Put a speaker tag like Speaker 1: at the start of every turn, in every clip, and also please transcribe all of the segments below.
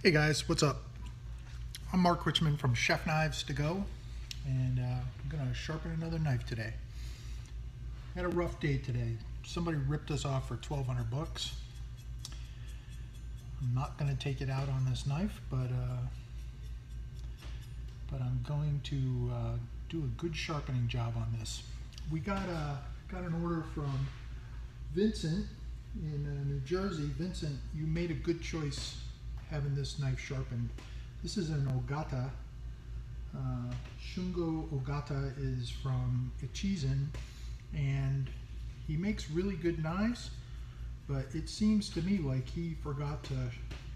Speaker 1: Hey guys, what's up? I'm Mark Richmond from Chefknivestogo, and I'm gonna sharpen another knife today. Had a rough day today. Somebody ripped us off for 1,200 bucks. I'm not gonna take it out on this knife, but I'm going to do a good sharpening job on this. We got an order from Vincent in New Jersey. Vincent, you made a good choice having this knife sharpened. This is an Ogata. Shungo Ogata is from Echizen, and he makes really good knives, but it seems to me like he forgot to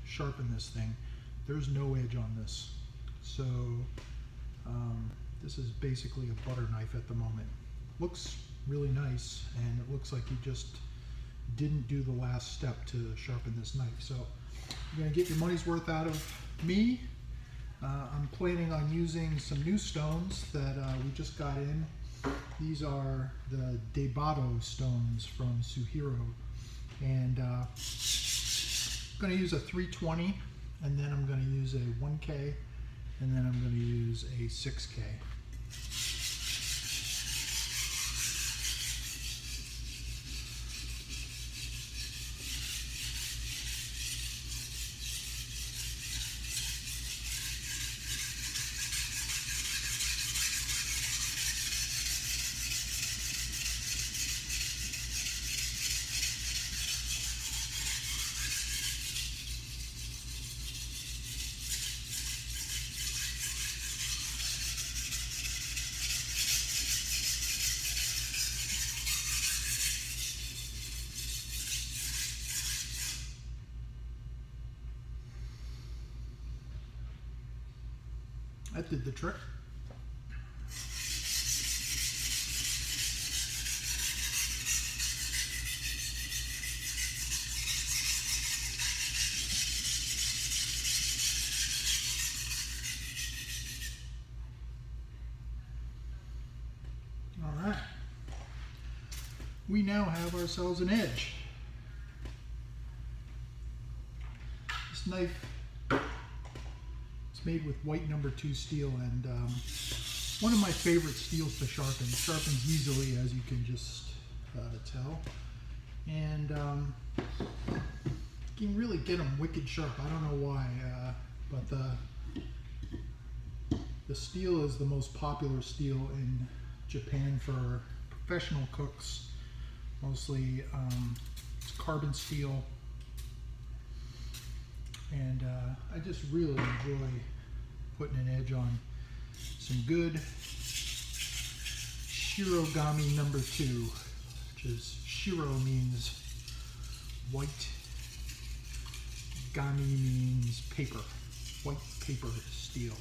Speaker 1: sharpen this thing. There's no edge on this. So this is basically a butter knife at the moment. Looks really nice, and it looks like he just didn't do the last step to sharpen this knife. So you're going to get your money's worth out of me. I'm planning on using some new stones that we just got in. These are the Debado stones from Suehiro. And I'm going to use a 320, and then I'm going to use a 1K, and then I'm going to use a 6K. That did the trick. All right. We now have ourselves an edge. This knife, made with white #2 steel, and one of my favorite steels to sharpen. It sharpens easily, as you can just tell, and you can really get them wicked sharp. I don't know why, but the steel is the most popular steel in Japan for professional cooks. Mostly it's carbon steel, and I just really enjoy putting an edge on some good shirogami #2, which is shiro means white, gami means paper, white paper steel.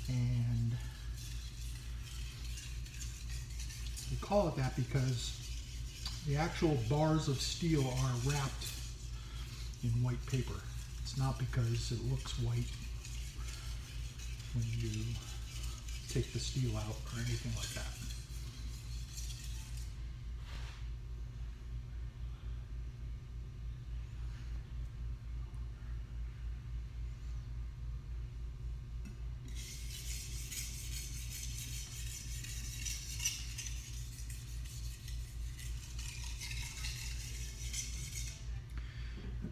Speaker 1: And we call it that because the actual bars of steel are wrapped in white paper. It's not because it looks white when you take the steel out or anything like that.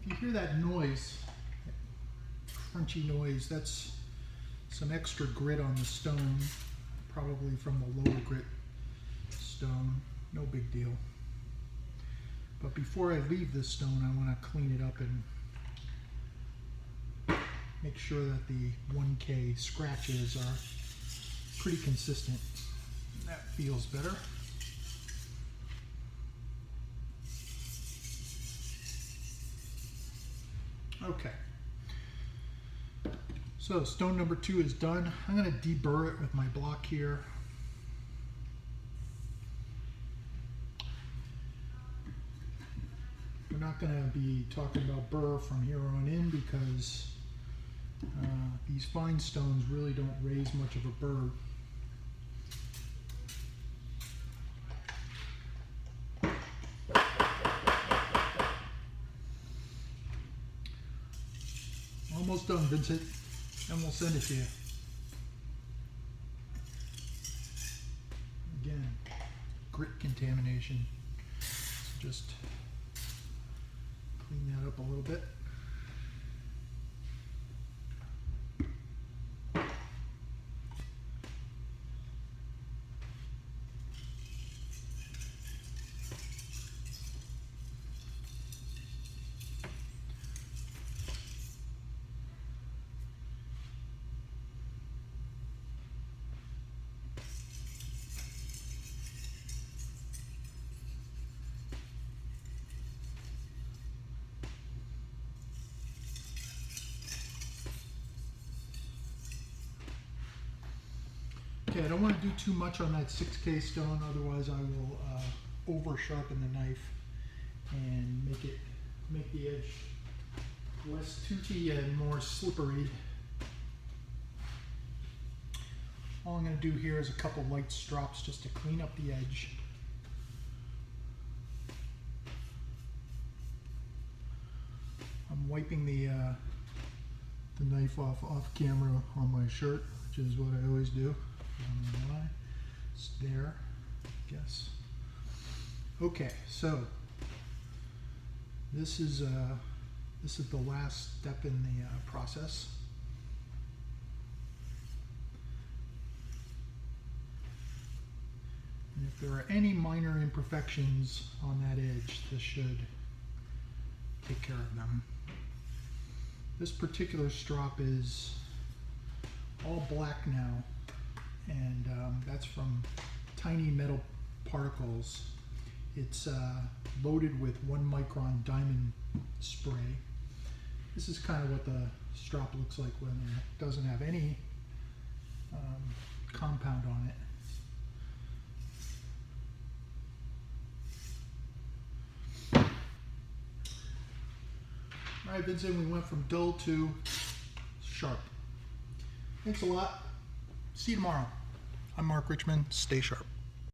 Speaker 1: If you hear that noise, crunchy noise, that's some extra grit on the stone, probably from the lower grit stone. No big deal. But before I leave this stone, I want to clean it up and make sure that the 1K scratches are pretty consistent. That feels better. Okay. So stone #2 is done. I'm going to deburr it with my block here. We're not going to be talking about burr from here on in because these fine stones really don't raise much of a burr. Almost done, Vincent, and we'll send it to you. Again, grit contamination. So just clean that up a little bit. Okay, I don't want to do too much on that 6K stone, otherwise I will over sharpen the knife and make the edge less toothy and more slippery. All I'm going to do here is a couple light strops just to clean up the edge. I'm wiping the knife off camera on my shirt, which is what I always do. I don't know why. It's there, I guess. Okay, so this is the last step in the process. And if there are any minor imperfections on that edge, this should take care of them. This particular strop is all black now, and that's from tiny metal particles. It's loaded with 1 micron diamond spray. This is kind of what the strop looks like when it doesn't have any compound on it. All right, Vincent, we went from dull to sharp. Thanks a lot. See you tomorrow. I'm Mark Richmond. Stay sharp.